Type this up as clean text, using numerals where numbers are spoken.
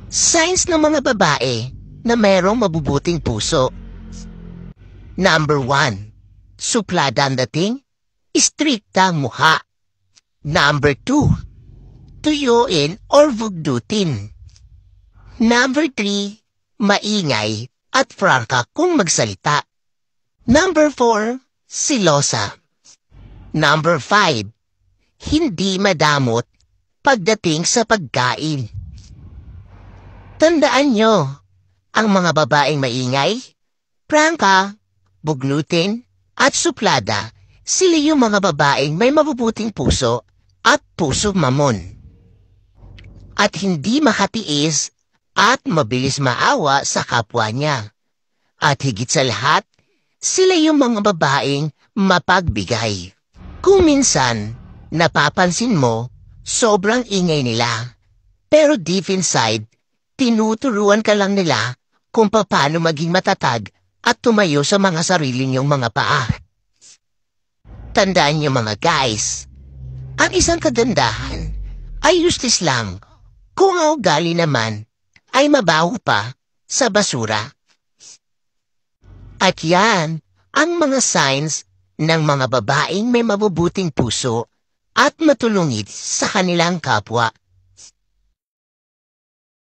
Signs ng mga babae na mayroong mabubuting puso. Number 1. Suplada ang dating, istrikta ang mukha. Number 2. Tuyuin or vugdutin. Number 3. Maingay at prangka kung magsalita. Number 4. Silosa. Number 5. Hindi madamot pagdating sa pagkain. Tandaan nyo, ang mga babaeng maingay, prangka, bugnutin, at suplada, sila yung mga babaeng may mabubuting puso at puso mamon. At hindi makatiis at mabilis maawa sa kapwa niya. At higit sa lahat, sila yung mga babaeng mapagbigay. Kung minsan, napapansin mo, sobrang ingay nila. Pero deep inside, tinuturuan ka lang nila kung paano maging matatag at tumayo sa mga sarili niyong mga paa. Tandaan niyo mga guys, ang isang kagandahan ay useless lang kung ang ugali naman ay mabaho pa sa basura. At yan ang mga signs ng mga babaeng may mabubuting puso at matulungit sa kanilang kapwa.